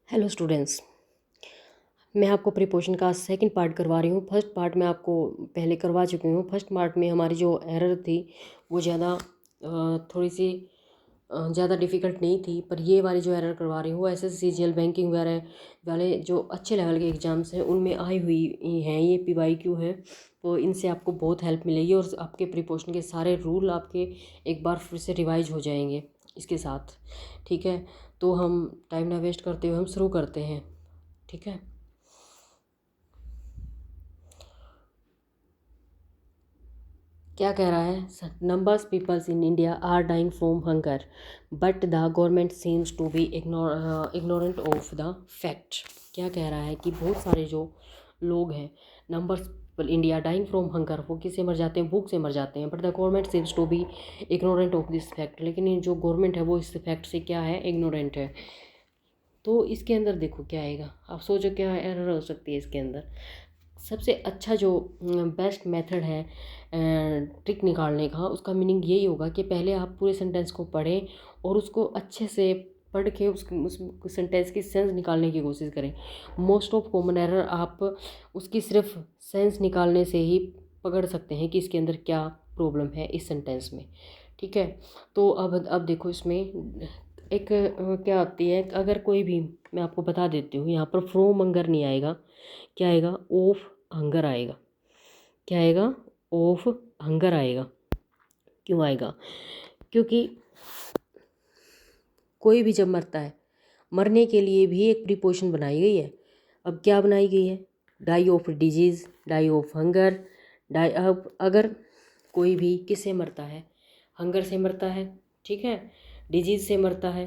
Hello students. मैं आपको preposition का सेकंड पार्ट करवा रही हूँ। फर्स्ट पार्ट मैं आपको पहले करवा चुकी हूँ। फर्स्ट पार्ट में हमारी जो एरर थी वो थोड़ी सी ज़्यादा डिफ़िकल्ट नहीं थी, पर ये वाली जो एरर करवा रही हूँ वो एसएससी जीएल बैंकिंग वगैरह वाले जो अच्छे लेवल के एग्ज़ाम्स हैं उनमें आई हुई हैं। ये पीवाईक्यू है, तो इनसे आपको बहुत हेल्प मिलेगी और आपके प्रीपोजिशन के सारे रूल आपके एक बार फिर से रिवाइज हो जाएंगे इसके साथ। ठीक है, तो हम टाइम ना वेस्ट करते हुए हम शुरू करते हैं। ठीक है, क्या कह रहा है? Numbers peoples in India are dying from hunger but the government seems to be ignorant of the fact. क्या कह रहा है कि बहुत सारे जो लोग हैं, numbers people India dying from hunger, वो किससे मर जाते हैं? भूख से मर जाते हैं। But the government seems to be ignorant of this fact, लेकिन ये जो गवर्नमेंट है वो इस फैक्ट से क्या है? इग्नोरेंट है। तो इसके अंदर देखो क्या आएगा, आप सोचो क्या एरर हो सकती है इसके अंदर। सबसे अच्छा जो बेस्ट मेथड है ट्रिक निकालने का, उसका मीनिंग यही होगा कि पहले आप पूरे सेंटेंस को पढ़ें और उसको अच्छे से पढ़ के उस सेंटेंस की सेंस निकालने की कोशिश करें। मोस्ट ऑफ कॉमन एरर आप उसकी सिर्फ सेंस निकालने से ही पकड़ सकते हैं कि इसके अंदर क्या प्रॉब्लम है इस सेंटेंस में। ठीक है, तो अब देखो इसमें एक क्या आती है, अगर कोई भी, मैं आपको बता देती हूँ, यहाँ पर फ्रॉम हंगर नहीं आएगा, क्या आएगा? ऑफ हंगर आएगा। क्या आएगा? ऑफ हंगर आएगा। क्यों आएगा? क्योंकि कोई भी जब मरता है, मरने के लिए भी एक प्रीपोजिशन बनाई गई है। अब क्या बनाई गई है? Die of disease, die of hunger, die. अब अगर कोई भी किससे मरता है? हंगर से मरता है, ठीक है, डिजीज़ से मरता है,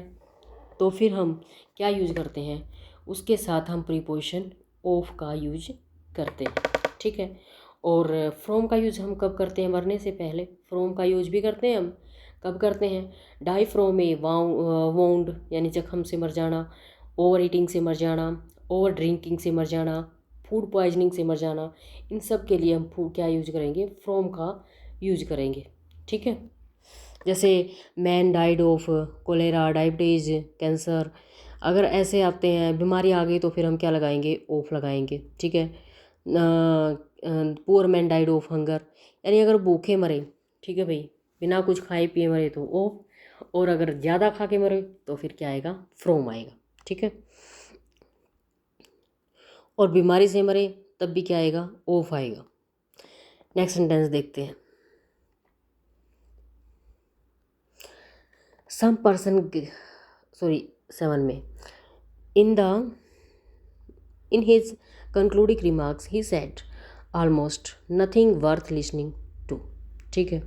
तो फिर हम क्या यूज करते हैं? उसके साथ हम प्रीपोजिशन ऑफ का यूज करते हैं। ठीक है, और फ्रॉम का यूज हम कब करते हैं? मरने से पहले फ्रॉम का यूज भी करते हैं हम। कब करते हैं? डाई फ्रॉम ए वाउंड, यानी जख्म से मर जाना, ओवर ईटिंग से मर जाना, ओवर ड्रिंकिंग से मर जाना, फूड पॉइजनिंग से मर जाना। इन सब के लिए हम क्या यूज करेंगे? फ्रॉम का यूज करेंगे। ठीक है, जैसे man died of cholera, diabetes, cancer, अगर ऐसे आते हैं बीमारी आ गई तो फिर हम क्या लगाएंगे? ऑफ लगाएंगे। ठीक है, poor man died of hunger, यानी अगर भूखे मरे, ठीक है भाई, बिना कुछ खाए पिए मरे तो ऑफ, और अगर ज़्यादा खा के मरे तो फिर क्या आएगा? फ्रॉम आएगा। ठीक है, और बीमारी से मरे तब भी क्या आएगा? ऑफ आएगा। नेक्स्ट सेंटेंस देखते हैं। सम पर्सन, सॉरी 7 में, in the in his concluding remarks he said almost nothing worth listening to। ठीक है,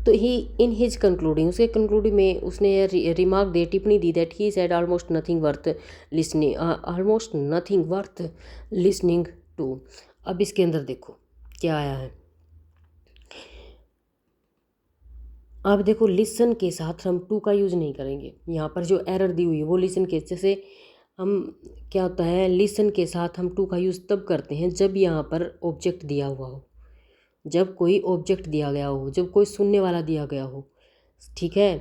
तो ही इन हिज कंक्लूडिंग, उसके कंक्लूडिंग में उसने रिमार्क दे, टिप्पणी दी, that he said almost nothing worth listening, almost nothing worth listening to. अब इसके अंदर देखो क्या आया है। अब देखो, लिसन के साथ हम टू का यूज़ नहीं करेंगे। यहाँ पर जो एरर दी हुई है वो लिसन के, जैसे हम, क्या होता है, लिसन के साथ हम टू का यूज़ तब करते हैं जब यहाँ पर ऑब्जेक्ट दिया हुआ हो, जब कोई ऑब्जेक्ट दिया गया हो, जब कोई सुनने वाला दिया गया हो। ठीक है,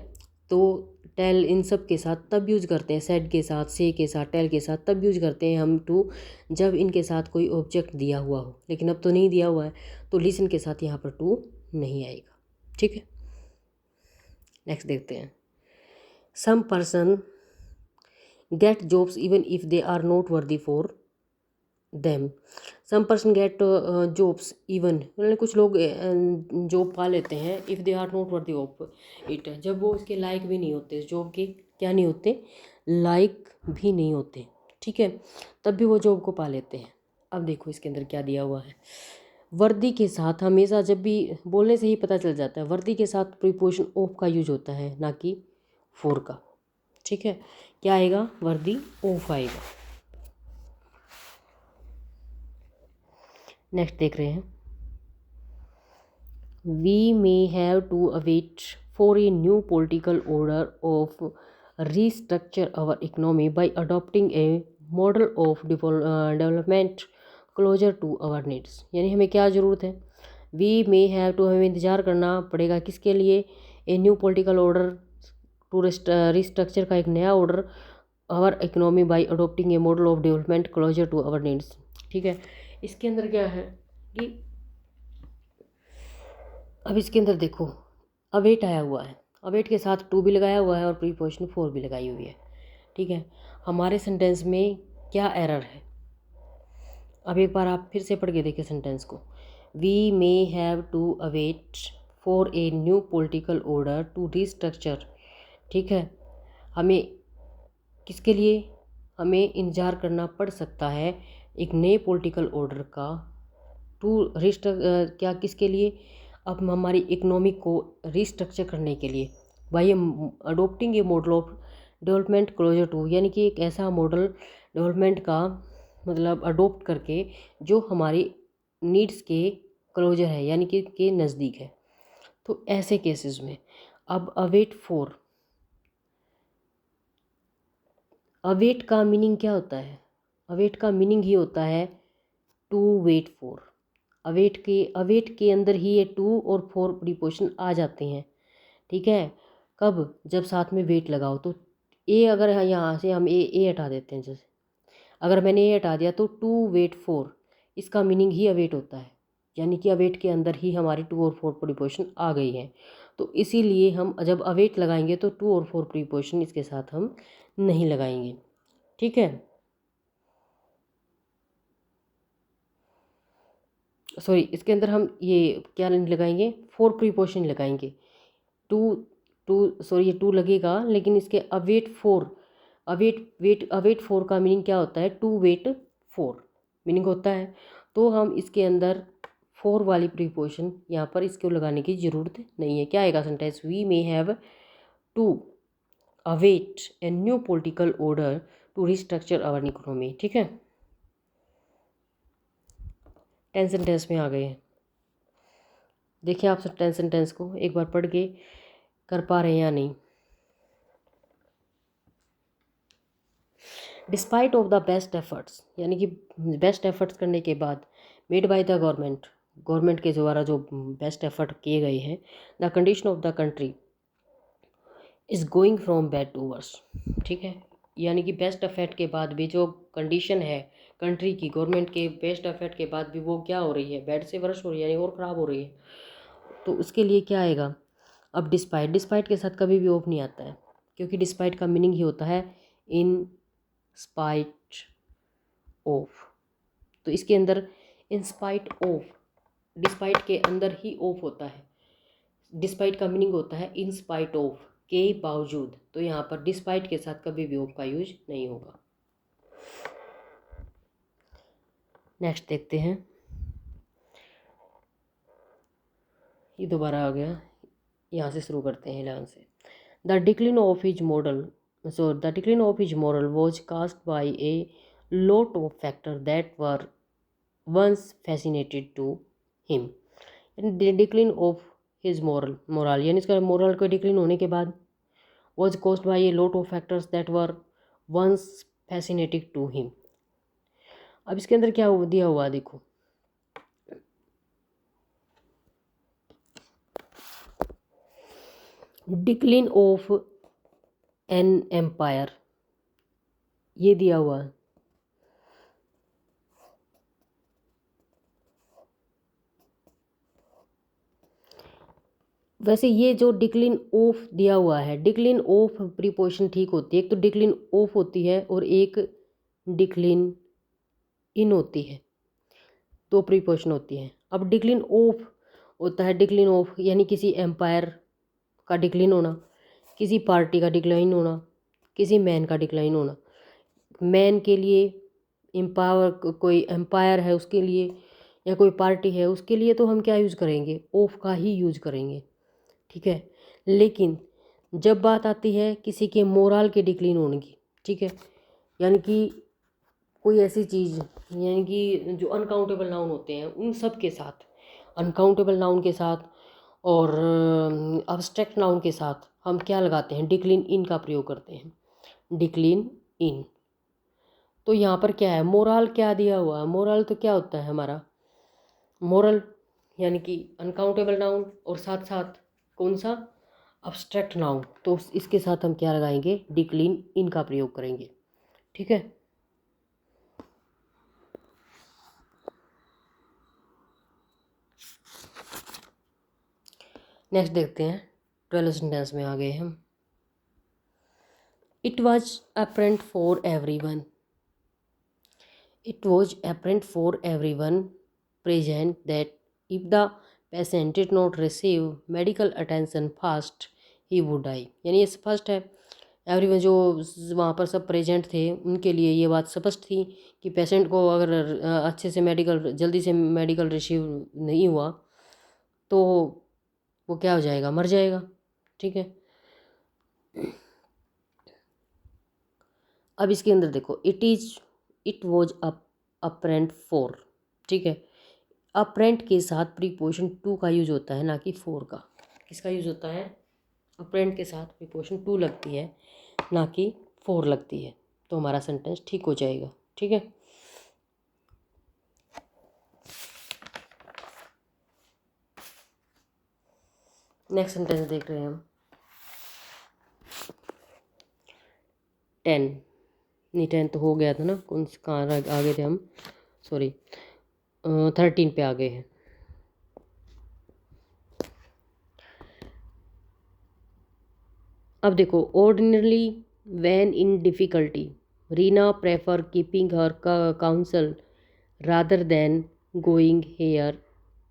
तो टेल, इन सब के साथ तब यूज़ करते हैं, सेड के साथ, से के साथ, टेल के साथ तब यूज़ करते हैं हम टू, जब इनके साथ कोई ऑब्जेक्ट दिया हुआ हो। लेकिन अब तो नहीं दिया हुआ है, तो लिसन के साथ यहाँ पर टू नहीं आएगा। ठीक है, नेक्स्ट देखते हैं। Some person get jobs even if they are not worthy for them. Some person get jobs even, मतलब कुछ लोग जॉब पा लेते हैं, if they are not worthy of it, जब वो इसके लायक भी नहीं होते, जॉब के क्या नहीं होते? लायक भी नहीं होते। ठीक है, तब भी वो जॉब को पा लेते हैं। अब देखो इसके अंदर क्या दिया हुआ है। वर्दी के साथ हमेशा, जब भी बोलने से ही पता चल जाता है, वर्दी के साथ प्रीपोजिशन ऑफ का यूज होता है, ना कि फॉर का। ठीक है, क्या आएगा? वर्दी ऑफ आएगा। नेक्स्ट देख रहे हैं। We may have to await for a new political order of restructure our economy by adopting a model of development closer to our needs। यानी हमें क्या ज़रूरत है? वी मे हैव टू, हमें इंतज़ार करना पड़ेगा किसके लिए? A new political order to restructure का एक नया order our economy by adopting a model of development closer to our needs. ठीक है, इसके अंदर क्या है कि अब इसके अंदर देखो अवेट आया हुआ है, अवेट के साथ टू भी लगाया हुआ है और प्रीपोजिशन फोर भी लगाई हुई है। ठीक है, हमारे सेंटेंस में क्या एरर है, अब एक बार आप फिर से पढ़ के देखिए सेंटेंस को। We may have to await for a new political order to restructure. ठीक है, हमें किसके लिए हमें इंतज़ार करना पड़ सकता है एक नए पॉलिटिकल ऑर्डर का टू क्या किसके लिए, अब हमारी इकोनॉमी को रिस्ट्रक्चर करने के लिए by adopting a model of development closer to, यानी कि एक ऐसा मॉडल डेवलपमेंट का मतलब अडोप्ट करके जो हमारी नीड्स के क्लोजर है यानी कि के नज़दीक है। तो ऐसे केसेस में अब अवेट फॉर, अवेट का मीनिंग क्या होता है, अवेट का मीनिंग ही होता है टू वेट फॉर। अवेट के अंदर ही ये टू और फोर प्रीपोजिशन आ जाते हैं। ठीक है, कब, जब साथ में वेट लगाओ। तो ए अगर यहाँ से हम ए हटा देते हैं, जैसे अगर मैंने ए हटा दिया तो टू वेट फोर, इसका मीनिंग ही अवेट होता है, यानी कि अवेट के अंदर ही हमारी टू और फोर प्रीपोजिशन आ गई है। तो इसीलिए हम जब अवेट लगाएंगे तो टू और फोर प्रीपोजिशन इसके साथ हम नहीं लगाएंगे। ठीक है, सॉरी, इसके अंदर हम ये क्या नहीं लगाएंगे, फोर प्रीपोजिशन लगाएंगे। टू टू सॉरी ये टू लगेगा, लेकिन इसके अवेट फोर, अवेट फोर का मीनिंग क्या होता है, टू वेट फोर मीनिंग होता है। तो हम इसके अंदर फोर वाली प्रीपोजिशन यहाँ पर इसको लगाने की ज़रूरत नहीं है। क्या आएगा sentence, we may have to await a new political order to restructure our economy. ठीक है, 10 सेंटेंस में आ गए हैं। देखिए आप 10 सेंटेंस को एक बार पढ़ के कर पा रहे हैं या नहीं। Despite of the best efforts, यानी कि बेस्ट एफर्ट्स करने के बाद मेड बाय द गवर्नमेंट के द्वारा जो बेस्ट एफर्ट किए गए हैं, the condition of the country is going from bad to worse. ठीक है, यानी कि बेस्ट एफर्ट के बाद भी जो कंडीशन है कंट्री की, गवर्नमेंट के बेस्ट एफर्ट के बाद भी वो क्या हो रही है, बैड से वर्स हो रही है, यानी और ख़राब हो रही है। तो उसके लिए क्या आएगा, अब डिस्पाइट के साथ कभी भी ऑफ नहीं आता है, क्योंकि डिस्पाइट का मीनिंग ही होता है इन स्पाइट ऑफ। तो इसके अंदर इन स्पाइट ऑफ, डिस्पाइट के अंदर ही ऑफ होता है। डिस्पाइट का मीनिंग होता है इन स्पाइट ऑफ, के बावजूद। तो यहाँ पर डिस्पाइट के साथ कभी भी ऑफ का यूज नहीं होगा। नेक्स्ट देखते हैं, ये दोबारा आ गया, यहाँ से शुरू करते हैं 11 से। The decline of his model, the decline of his model was caused by a lot of factors that were once fascinated to him। यानी डिक्लिन ऑफ हिज मोरल यानी इसका मोरल का डिक्लिन होने के बाद was caused by a lot of factors that were once fascinating to him। अब इसके अंदर क्या दिया हुआ देखो, डिक्लिन ऑफ एन एम्पायर, ये दिया हुआ है। वैसे ये जो डिक्लिन ऑफ दिया हुआ है, डिक्लिन ऑफ प्रीपोजिशन ठीक होती है, एक तो डिक्लिन ऑफ होती है और एक डिक्लिन इन होती है, दो प्रीपोजिशन होती है। अब डिक्लिन ऑफ होता है, डिक्लिन ऑफ यानी किसी एम्पायर का डिक्लिन होना, किसी पार्टी का डिक्लाइन होना, किसी मैन का डिक्लाइन होना। मैन के लिए एम्पावर, कोई एम्पायर है उसके लिए, या कोई पार्टी है उसके लिए, तो हम क्या यूज़ करेंगे, ऑफ का ही यूज़ करेंगे। ठीक है, लेकिन जब बात आती है किसी के मोरल के डिक्लिन होने की, ठीक है, यानी कि कोई ऐसी चीज़, यानी कि जो अनकाउंटेबल नाउन होते हैं उन सब के साथ, अनकाउंटेबल नाउन के साथ और अब्स्ट्रैक्ट नाउन के साथ हम क्या लगाते हैं, डिक्लिन इन का प्रयोग करते हैं, डिक्लिन इन। तो यहाँ पर क्या है, मोरल क्या दिया हुआ है, मोरल तो क्या होता है हमारा, मोरल यानी कि अनकाउंटेबल नाउन और साथ साथ कौन सा, अब्स्ट्रैक्ट नाउन, तो इसके साथ हम क्या लगाएंगे, डिक्लीन इन का प्रयोग करेंगे। ठीक है। नेक्स्ट देखते हैं, 12 सेंटेंस में आ गए हम। It was apparent for everyone, it was apparent for everyone present that if the patient did not receive medical attention fast he would die. यानी ये फर्स्ट है, एवरीवन जो वहाँ पर सब प्रेजेंट थे उनके लिए ये बात स्पष्ट थी कि पेशेंट को अगर अच्छे से मेडिकल, जल्दी से मेडिकल रिसीव नहीं हुआ तो वो क्या हो जाएगा, मर जाएगा। ठीक है। अब इसके अंदर देखो, इट वॉज अपरेंट फॉर। ठीक है। अपरेंट के साथ प्रीपोजिशन टू का यूज होता है, ना कि फोर का। किसका यूज होता है, अपरेंट के साथ प्रीपोजिशन टू लगती है, ना कि फोर लगती है, तो हमारा सेंटेंस ठीक हो जाएगा। ठीक है। नेक्स्ट सेंटेंस देख रहे हैं हम, 10, नहीं 10 तो हो गया था ना, कौन से कहाँ आगे थे हम, सॉरी 13 पे आ गए हैं। अब देखो, ordinarily when in difficulty Reena prefer keeping her counsel rather than going here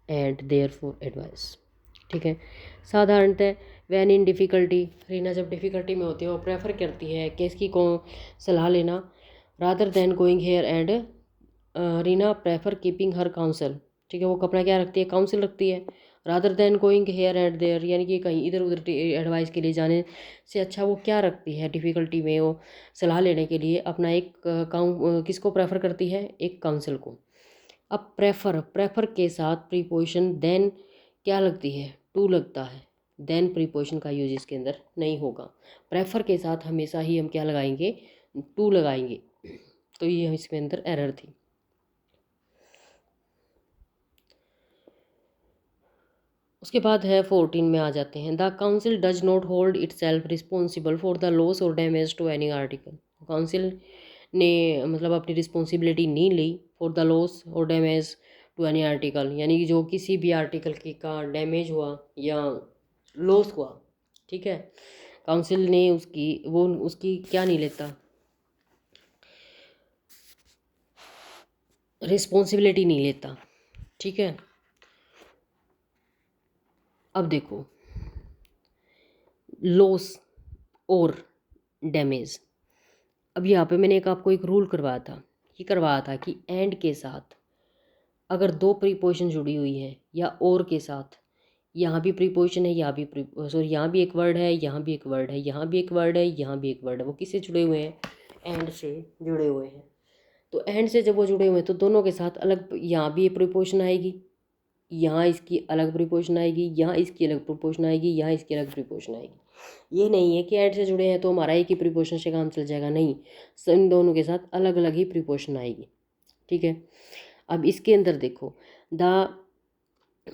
and there for advice. ठीक है। साधारणतः वैन इन डिफ़िकल्टी, रीना जब डिफ़िकल्टी में होती है वो प्रेफर करती है कि इसकी को सलाह लेना, rather than going here and, Reena prefer keeping her council. ठीक है। वो कपड़ा क्या रखती है, काउंसिल रखती है। Rather than going here and there, यानी कि कहीं इधर उधर एडवाइस के लिए जाने से अच्छा वो क्या रखती है, डिफ़िकल्टी में वो सलाह लेने के लिए अपना एक किसको प्रेफर करती है, एक काउंसिल को। अब प्रेफर के साथ प्रीपोजिशन देन क्या लगती है, टू लगता है। देन प्रीपोजिशन का यूज इसके अंदर नहीं होगा। प्रेफर के साथ हमेशा ही हम क्या लगाएंगे, टू लगाएंगे। तो ये इसके अंदर एरर थी। उसके बाद है 14 में आ जाते हैं, the council does not hold itself responsible for the loss or damage to any article. Council ने मतलब अपनी रिस्पॉन्सिबिलिटी नहीं ली for the loss or damage to any article, यानी कि जो किसी भी आर्टिकल की का डैमेज हुआ या लॉस हुआ। ठीक है। काउंसिल ने उसकी क्या नहीं लेता, रिस्पॉन्सिबिलिटी नहीं लेता। ठीक है। अब देखो, लॉस और डैमेज, अब यहाँ पे मैंने आपको एक रूल करवाया था, ये करवाया था कि एंड के साथ अगर दो प्रीपोजिशन जुड़ी हुई है या और के साथ, यहाँ भी प्रीपोजिशन है, यहाँ भी सॉरी यहाँ भी एक वर्ड है, यहाँ भी एक वर्ड है, यहाँ भी एक वर्ड है, यहाँ भी एक वर्ड है, वो किससे जुड़े हुए हैं, एंड से जुड़े हुए हैं। तो एंड से जब वो जुड़े हुए हैं तो दोनों के साथ अलग, यहाँ भी एक प्रीपोजिशन आएगी, यहाँ इसकी अलग प्रीपोजिशन आएगी, यहाँ इसकी अलग प्रीपोजिशन आएगी, यहाँ इसकी अलग प्रीपोजिशन आएगी। ये नहीं है कि एंड से जुड़े हैं तो हमारा एक ही प्रीपोजिशन से काम चल जाएगा, नहीं, इन दोनों के साथ अलग अलग ही प्रीपोजिशन आएगी। ठीक है। अब इसके अंदर देखो, the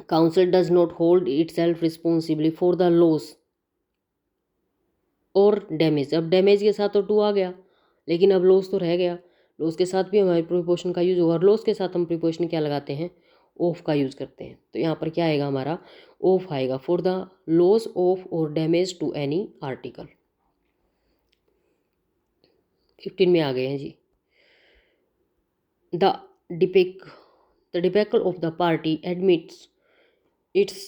council does not hold it self responsibly for the loss or damage. अब डैमेज के साथ तो टू आ गया, लेकिन अब लॉस तो रह गया, लॉस के साथ भी हमारे प्रीपोजिशन का यूज होगा, और लॉस के साथ हम प्रीपोजिशन क्या लगाते हैं, ऑफ का यूज़ करते हैं। तो यहाँ पर क्या आएगा हमारा, ऑफ आएगा, for the loss of or damage to any article. 15 में आ गए हैं जी, the debacle of the party admits its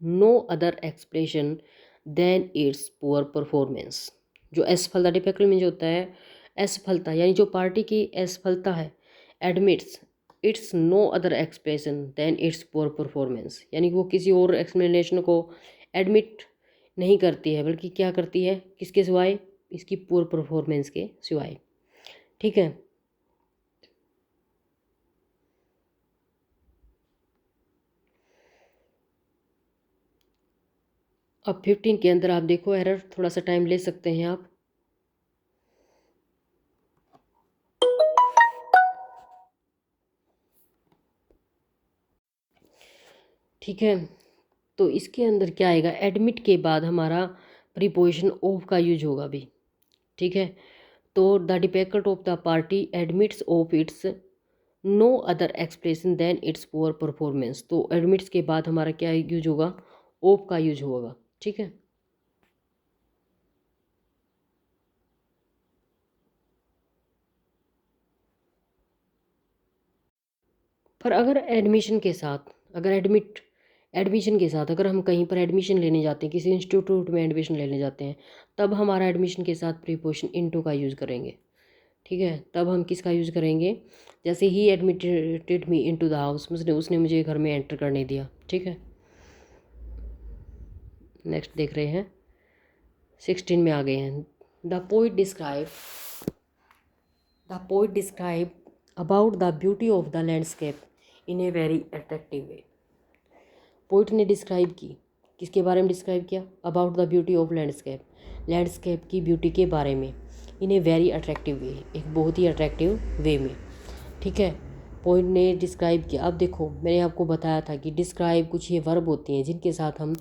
no other expression than its poor performance. जो असफलता, डिपेकल में जो होता है असफलता, यानी जो पार्टी की असफलता है, admits its no other expression than its poor performance, यानी कि वो किसी और एक्सप्लेनेशन को एडमिट नहीं करती है, बल्कि क्या करती है, किसके सिवाय, इसकी पुअर परफॉर्मेंस के सिवाय। ठीक है। अब 15 के अंदर आप देखो एरर, थोड़ा सा टाइम ले सकते हैं आप। ठीक है। तो इसके अंदर क्या आएगा, एडमिट के बाद हमारा प्रीपोजिशन ऑफ का यूज होगा भी, ठीक है। तो the defeat of the party admits of its no other expression than its poor performance. तो एडमिट्स के बाद हमारा क्या यूज होगा, ऑफ का यूज होगा, ठीक है। पर अगर एडमिशन के साथ, अगर एडमिशन के साथ अगर हम कहीं पर एडमिशन लेने जाते हैं, किसी इंस्टीट्यूट में एडमिशन लेने जाते हैं, तब हमारा एडमिशन के साथ प्रीपोजिशन इनटू का यूज़ करेंगे, ठीक है। तब हम किसका यूज़ करेंगे, जैसे ही admitted me into the house, उसने मुझे घर में एंटर करने दिया, ठीक है। नेक्स्ट देख रहे हैं, 16 में आ गए हैं। The poet describe about the beauty of the landscape in a very attractive way. Poet ने डिस्क्राइब की, किसके बारे में डिस्क्राइब किया, about the beauty of landscape की ब्यूटी के बारे में, इन ए वेरी अट्रैक्टिव वे, एक बहुत ही अट्रैक्टिव वे में, ठीक है। पोइट ने डिस्क्राइब किया। अब देखो मैंने आपको बताया था कि डिस्क्राइब कुछ ये वर्ब होती हैं जिनके साथ हम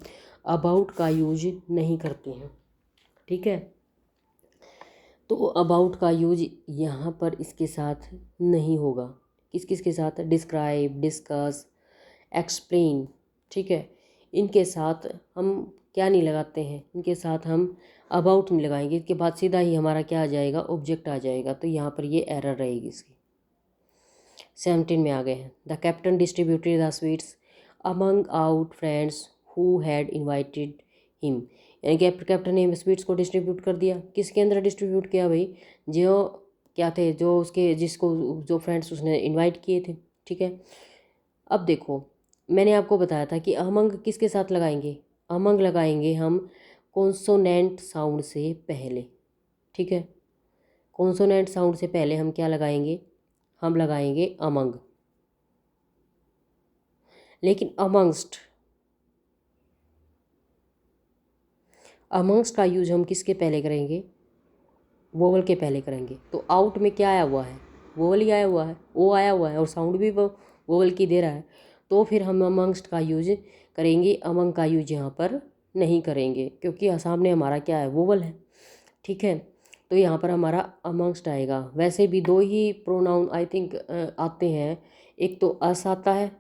अबाउट का यूज नहीं करते हैं, ठीक है। तो अबाउट का यूज यहाँ पर इसके साथ नहीं होगा, किस किस के साथ, डिस्क्राइब, डिस्कस, एक्सप्लेन, ठीक है। इनके साथ हम क्या नहीं लगाते हैं, इनके साथ हम अबाउट नहीं लगाएंगे, इसके बाद सीधा ही हमारा क्या आ जाएगा, ऑब्जेक्ट आ जाएगा। तो यहाँ पर ये एरर रहेगी इसकी। 17 में आ गए हैं। The captain distributed the sweets among out friends who had invited him. यानी कि कैप्टन ने स्वीट्स को डिस्ट्रीब्यूट कर दिया, किसके अंदर डिस्ट्रीब्यूट किया भाई, जो क्या थे, जो उसके जिसको जो फ्रेंड्स उसने इनवाइट किए थे, ठीक है। अब देखो मैंने आपको बताया था कि अमंग किसके साथ लगाएंगे, अमंग लगाएंगे हम कॉन्सोनेंट साउंड से पहले, ठीक है। कॉन्सोनेंट साउंड से पहले हम क्या लगाएंगे, हम लगाएंगे अमंग। लेकिन अमंगस्ट का यूज हम किसके पहले करेंगे, वोवल के पहले करेंगे। तो आउट में क्या आया हुआ है, वोवल ही आया हुआ है, ओ आया हुआ है और साउंड भी वो वोवल की दे रहा है। तो फिर हम अमंगस्ट का यूज करेंगे, अमंग का यूज यहाँ पर नहीं करेंगे क्योंकि सामने हमारा क्या है, वोवल है, ठीक है। तो यहाँ पर हमारा अमंगस्ट आएगा। वैसे भी दो ही प्रोनाउन आई थिंक आते हैं, एक तो अस आता है,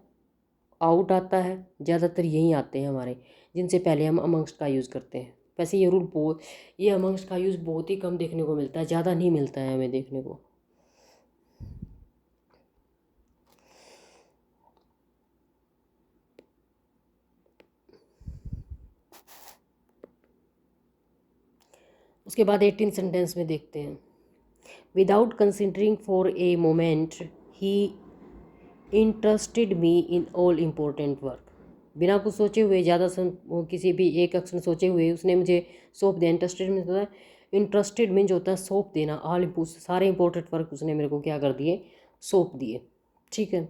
आउट आता है, ज़्यादातर यही आते हैं हमारे, जिनसे पहले हम अमंगस्ट का यूज़ करते हैं। वैसे ये अमंगस्ट का यूज़ बहुत ही कम देखने को मिलता है, ज़्यादा नहीं मिलता है हमें देखने को। उसके बाद 18 सेंटेंस में देखते हैं। Without considering for a moment he interested me in all important work. बिना कुछ सोचे हुए, किसी भी एक एक्शन सोचे हुए उसने मुझे सौंप दिया। इंटरेस्टेड मीन होता है, इंटरेस्टेड मीन जो होता है सौंप देना, सारे इंपॉर्टेंट वर्क उसने मेरे को क्या कर दिए, सौंप दिए, ठीक है।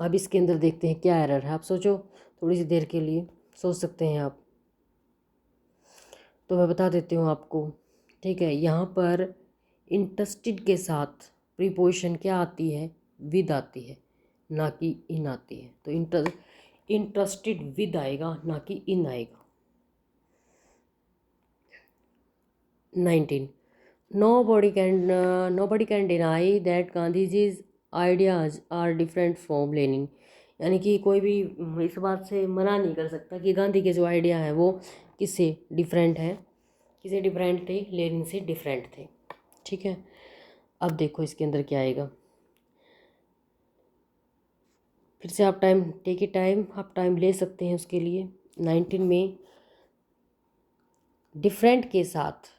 अब इसके अंदर देखते हैं क्या एरर है। आप सोचो थोड़ी सी देर के लिए, सोच सकते हैं आप। तो मैं बता देती हूँ आपको, ठीक है। यहाँ पर इंटरेस्टेड के साथ प्रीपोजिशन क्या आती है, विद आती है, ना कि इन आती है। तो इंटरेस्टेड विद आएगा, ना कि इन आएगा। 19 nobody can deny that Gandhi's ideas are different from Lenin। यानी कि कोई भी इस बात से मना नहीं कर सकता कि गांधी के जो आइडिया हैं वो किससे डिफरेंट हैं, किससे डिफरेंट थे, लेनिन से डिफरेंट थे, ठीक है। अब देखो इसके अंदर क्या आएगा, फिर से आप आप टाइम ले सकते हैं उसके लिए। 19 में डिफरेंट के साथ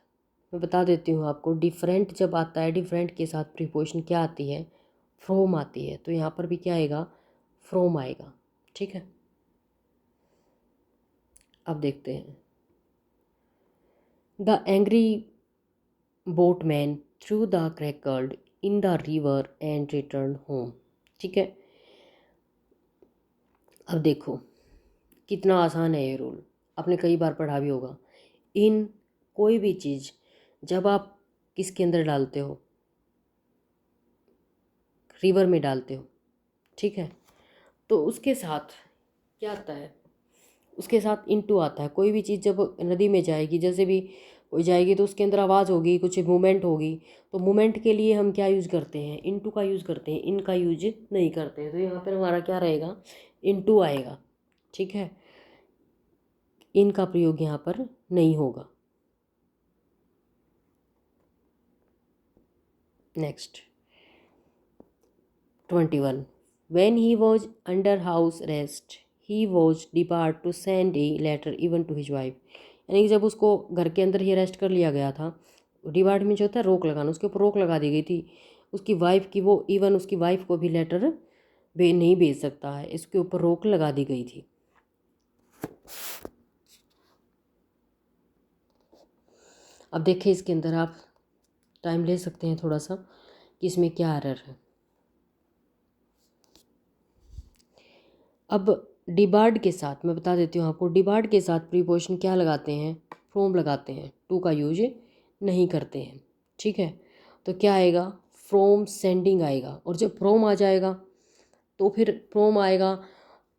मैं बता देती हूँ आपको, डिफरेंट जब आता है, डिफरेंट के साथ प्रीपोजिशन क्या आती है, फ्रॉम आती है। तो यहाँ पर भी क्या आएगा, फ्रॉम आएगा, ठीक है। अब देखते हैं। The angry boatman threw the cracker in the river and return home, ठीक है। अब देखो कितना आसान है ये रूल, आपने कई बार पढ़ा भी होगा। इन कोई भी चीज़ जब आप किसके अंदर डालते हो, रिवर में डालते हो, ठीक है, तो उसके साथ क्या आता है, उसके साथ इनटू आता है। कोई भी चीज़ जब नदी में जाएगी, जैसे भी कोई जाएगी तो उसके अंदर आवाज़ होगी, कुछ मूवमेंट होगी, तो मूवमेंट के लिए हम क्या यूज़ करते हैं, इनटू का यूज़ करते हैं, इन का यूज नहीं करते हैं। तो यहाँ पर हमारा क्या रहेगा, इनटू आएगा। ठीक है, इन का प्रयोग यहाँ पर नहीं होगा। Next 21, when he was under house arrest he was debarred to send a letter even to his wife। यानी कि जब उसको घर के अंदर ही अरेस्ट कर लिया गया था, डिबार्ड में जो होता है रोक लगाना, उसके ऊपर रोक लगा दी गई थी उसकी वाइफ की, वो इवन उसकी वाइफ को भी लेटर नहीं भेज सकता है, इसके ऊपर रोक लगा दी गई थी। अब देखिए इसके अंदर आप टाइम ले सकते हैं थोड़ा सा कि इसमें क्या एरर है। अब डिबार्ड के साथ मैं बता देती हूँ आपको, डिबार्ड के साथ प्रीपोजिशन क्या लगाते हैं, फ्रॉम लगाते हैं, टू का यूज नहीं करते हैं। ठीक है, तो क्या आएगा, फ्रॉम सेंडिंग आएगा। और जब फ्रॉम आ जाएगा तो फिर फ्रॉम आएगा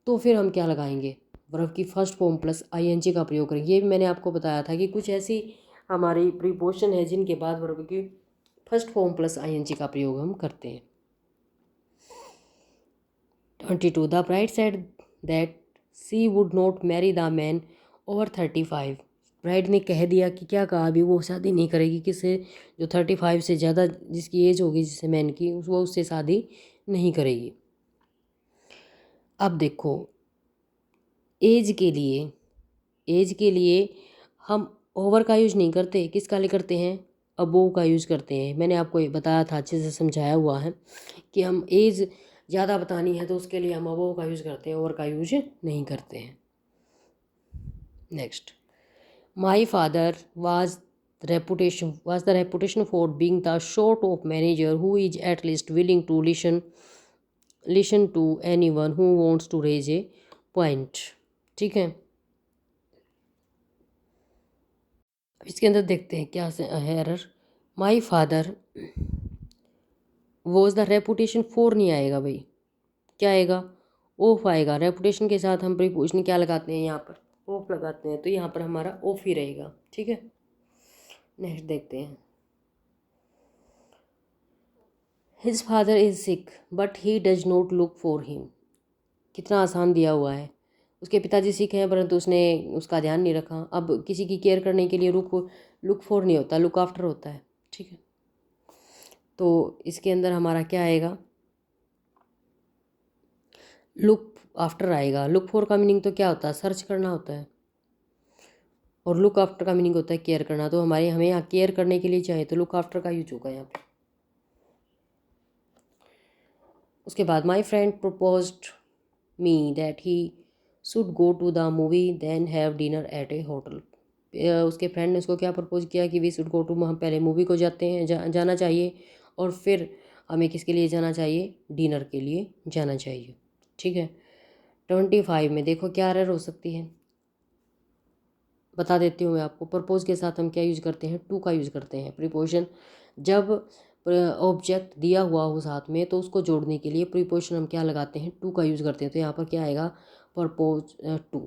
तो फिर हम क्या लगाएंगे, वर्ब की फर्स्ट फॉर्म प्लस आईएनजी का प्रयोग करेंगे। ये भी मैंने आपको बताया था कि कुछ ऐसी हमारी प्रीपोजिशन है जिनके बाद वर्ब की फर्स्ट फॉर्म प्लस आईएनजी का प्रयोग हम करते हैं। 22, the bride said that she would not marry the man over 35। Bride ने कह दिया कि क्या कहा, अभी वो शादी नहीं करेगी किससे, जो 35 से ज़्यादा जिसकी एज होगी, जिससे मैन की, वो उससे शादी नहीं करेगी। अब देखो एज के लिए हम ओवर का यूज नहीं करते, किसका ले करते हैं, अबोव का यूज़ करते हैं। मैंने आपको ये बताया था, अच्छे से समझाया हुआ है कि हम एज ज़्यादा बतानी है तो उसके लिए हम अबोव का यूज़ करते हैं, ओवर का यूज नहीं करते हैं। Next, my father was the reputation for being the sort of manager who is at least willing to listen to anyone who wants to raise a point. ठीक है, इसके अंदर देखते हैं क्या है error. My father was the reputation for नहीं आएगा भाई, क्या आएगा, ऑफ आएगा। रेपुटेशन के साथ हम प्रीपोजिशन क्या लगाते हैं, यहाँ पर ऑफ लगाते हैं, तो यहाँ पर हमारा ऑफ ही रहेगा। ठीक है, नेक्स्ट देखते हैं। His father is sick but he does not look for him. कितना आसान दिया हुआ है, उसके पिताजी सिक हैं परंतु उसने उसका ध्यान नहीं रखा। अब किसी की केयर करने के लिए लुक फॉर नहीं होता, लुक आफ्टर होता है। ठीक है, तो इसके अंदर हमारा क्या आएगा, लुक आफ्टर आएगा। लुक फॉर का मीनिंग तो क्या होता है, सर्च करना होता है, और लुक आफ्टर का मीनिंग होता है केयर करना। तो हमें यहाँ केयर करने के लिए चाहिए तो लुक आफ्टर का यूज होगा यहाँ पे। उसके बाद my friend proposed me that he should go to the movie then have dinner at a hotel. उसके फ्रेंड ने उसको क्या प्रपोज किया कि वी शुड गो टू, हम पहले मूवी को जाते हैं, जाना चाहिए, और फिर हमें किसके लिए जाना चाहिए, डिनर के लिए जाना चाहिए। ठीक है, 25 में देखो क्या एरर हो सकती है, बता देती हूँ मैं आपको। प्रपोज के साथ हम क्या यूज़ करते हैं, टू का यूज़ करते हैं प्रीपोजिशन। जब ऑब्जेक्ट दिया हुआ हो साथ में तो उसको जोड़ने के लिए प्रीपोजिशन हम क्या लगाते हैं, टू का यूज़ करते हैं। तो यहाँ पर क्या आएगा, प्रपोज टू।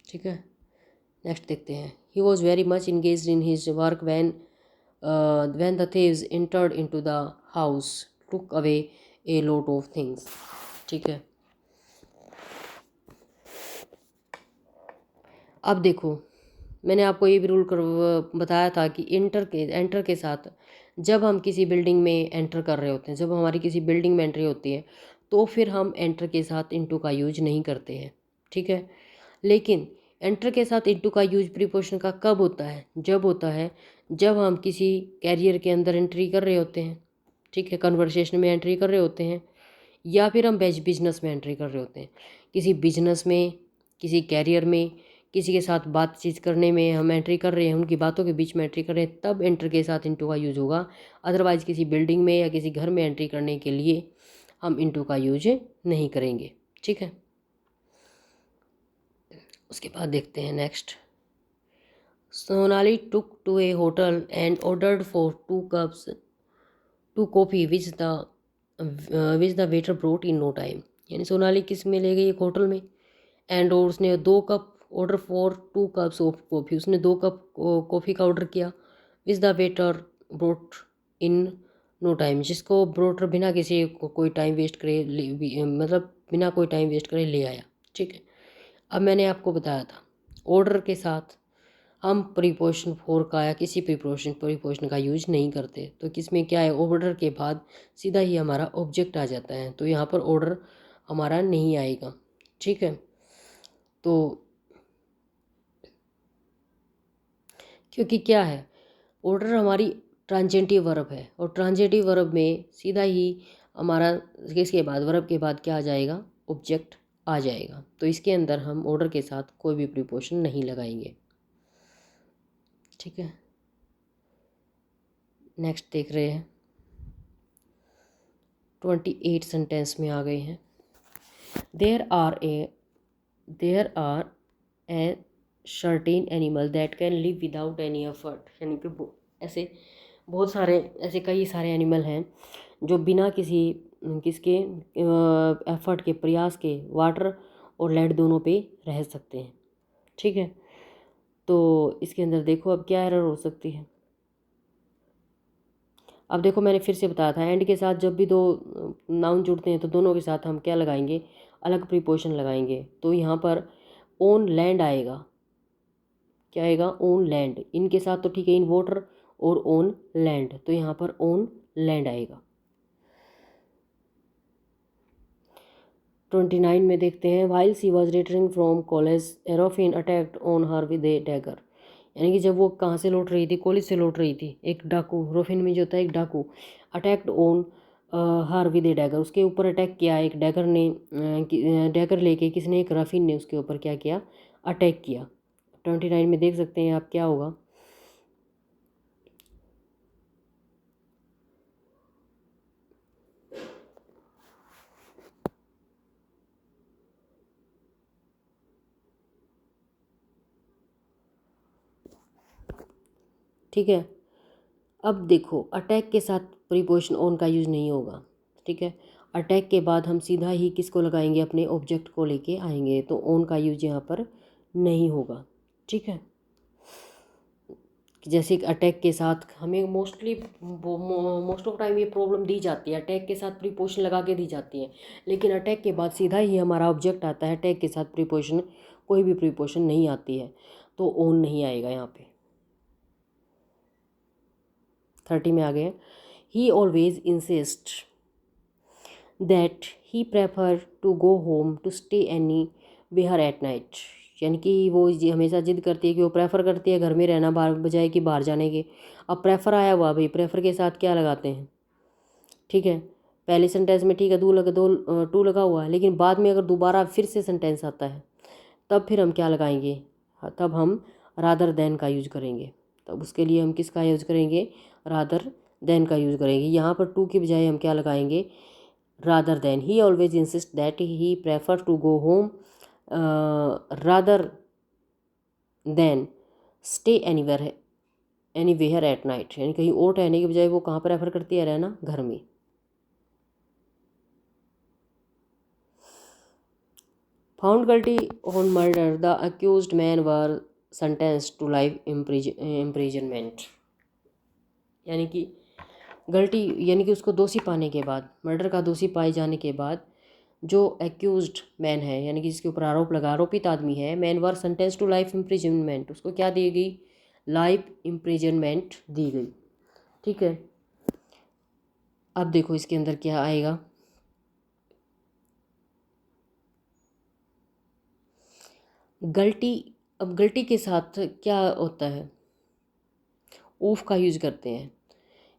ठीक है, नेक्स्ट देखते हैं। He was very much engage in his work when the thieves entered into the house took away a lot of things। ठीक है, अब देखो मैंने आपको ये भी रूल बताया था कि एंटर के साथ जब हम किसी बिल्डिंग में एंटर कर रहे होते हैं, जब हमारी किसी बिल्डिंग में एंट्री होती है तो फिर हम एंटर के साथ इनटू का यूज नहीं करते हैं। ठीक है, लेकिन एंटर के साथ इनटू का यूज प्रीपोजिशन का कब होता है, जब होता है जब हम किसी कैरियर के अंदर एंट्री कर रहे होते हैं। ठीक है, कन्वर्सेशन में एंट्री कर रहे होते हैं, या फिर हम बिजनेस में एंट्री कर रहे होते हैं। किसी बिजनेस में, किसी कैरियर में, किसी के साथ बातचीत करने में हम एंट्री कर रहे हैं, उनकी बातों के बीच में एंट्री कर रहे हैं, तब एंटर के साथ इनटू का यूज होगा। अदरवाइज़ किसी बिल्डिंग में या किसी घर में एंट्री करने के लिए हम इनटू का यूज नहीं करेंगे। ठीक है, उसके बाद देखते हैं next. Sonali took to a hotel and ordered for 2 cups to coffee which the waiter brought in no time. यानी सोनाली किस में ले गई, एक होटल में, एंड और उसने 2 cup order for 2 cups of coffee, उसने 2 कप कॉफ़ी का ऑर्डर किया। Which the waiter brought in no time, जिसको ब्रोटर बिना किसी कोई टाइम वेस्ट करे मतलब बिना कोई टाइम वेस्ट करे ले आया। ठीक है, अब मैंने आपको बताया था ऑर्डर के साथ हम प्रीपोजिशन फॉर का या किसी प्रीपोजिशन का यूज नहीं करते। तो किसमें क्या है, ऑर्डर के बाद सीधा ही हमारा ऑब्जेक्ट आ जाता है, तो यहाँ पर ऑर्डर हमारा नहीं आएगा। ठीक है, तो क्योंकि क्या है, ऑर्डर हमारी ट्रांजेंटिव वर्ब है और ट्रांजेंटिव वर्ब में सीधा ही हमारा इसके बाद वर्ब के बाद क्या आ जाएगा, ऑब्जेक्ट आ जाएगा। तो इसके अंदर हम ऑर्डर के साथ कोई भी प्रीपोजिशन नहीं लगाएंगे। ठीक है, नेक्स्ट देख रहे हैं, 28 सेंटेंस में आ गए हैं। There are a certain animal that can live without any effort, यानी कि ऐसे बहुत सारे ऐसे कई सारे एनिमल हैं जो बिना किसके एफर्ट के, प्रयास के, वाटर और लैंड दोनों पे रह सकते हैं। ठीक है, तो इसके अंदर देखो अब क्या एरर हो सकती है। अब देखो मैंने फिर से बताया था, एंड के साथ जब भी दो नाउन जुड़ते हैं तो दोनों के साथ हम क्या लगाएंगे, अलग प्रीपोजिशन लगाएंगे। तो यहाँ पर ओन लैंड आएगा, क्या आएगा, ओन लैंड। इनके साथ तो ठीक है, इन वाटर और ओन लैंड, तो यहाँ पर ओन लैंड आएगा। 29 में देखते हैं, while she was returning from college ruffian attacked on her with a dagger, यानी कि जब वो कहाँ से लौट रही थी, कॉलेज से लौट रही थी, एक डाकू, रोफिन में जो होता है एक डाकू, attacked on her with a dagger, उसके ऊपर अटैक किया एक डैगर ने, डैगर लेके किसने, एक रफिन ने उसके ऊपर क्या किया, अटैक किया। 29 में देख सकते हैं आप क्या होगा। ठीक है, अब देखो अटैक के साथ प्रीपोजिशन ऑन का यूज़ नहीं होगा। ठीक है, अटैक के बाद हम सीधा ही किसको लगाएंगे, अपने ऑब्जेक्ट को लेके आएंगे, तो ऑन का यूज यहाँ पर नहीं होगा। ठीक है, जैसे अटैक के साथ हमें मोस्ट ऑफ टाइम ये प्रॉब्लम दी जाती है, अटैक के साथ प्रीपोजिशन लगा के दी जाती है, लेकिन अटैक के बाद सीधा ही हमारा ऑब्जेक्ट आता है, अटैक के साथ प्रीपोजिशन कोई भी प्रीपोजिशन नहीं आती है, तो ऑन नहीं आएगा यहाँ पे। 30 में आ गए, he always insist that he prefer to go home to stay anywhere at night, यानी कि वो हमेशा जिद करती है कि वो प्रेफर करती है घर में रहना बाहर बजाय कि बाहर जाने के। अब प्रेफर आया हुआ, भाई प्रेफर के साथ क्या लगाते हैं। ठीक है, पहले सेंटेंस में ठीक है टू लगा हुआ है, लेकिन बाद में अगर दोबारा फिर से सेंटेंस आता है तब फिर हम क्या लगाएंगे, तब हम रादर देन का यूज करेंगे। तब उसके लिए हम किसका यूज करेंगे, रादर देन का यूज करेंगे। यहाँ पर टू की बजाय हम क्या लगाएंगे, rather than. He always insists that he prefer to go home rather than stay anywhere at night, यानी कहीं और रहने के बजाय वो कहाँ प्रेफर करती है, रहना घर में। Found guilty on murder, the accused man were sentenced to life imprisonment, यानी कि गलती, यानी कि उसको दोषी पाने के बाद, मर्डर का दोषी पाए जाने के बाद जो एक्यूज्ड मैन है, यानी कि जिसके ऊपर आरोप लगा, आरोपित आदमी है, man were sentence to life imprisonment, उसको क्या दी गई, लाइफ इम्प्रिजनमेंट दी गई। ठीक है, अब देखो इसके अंदर क्या आएगा, गलती। अब गलती के साथ क्या होता है, ऑफ का यूज करते हैं।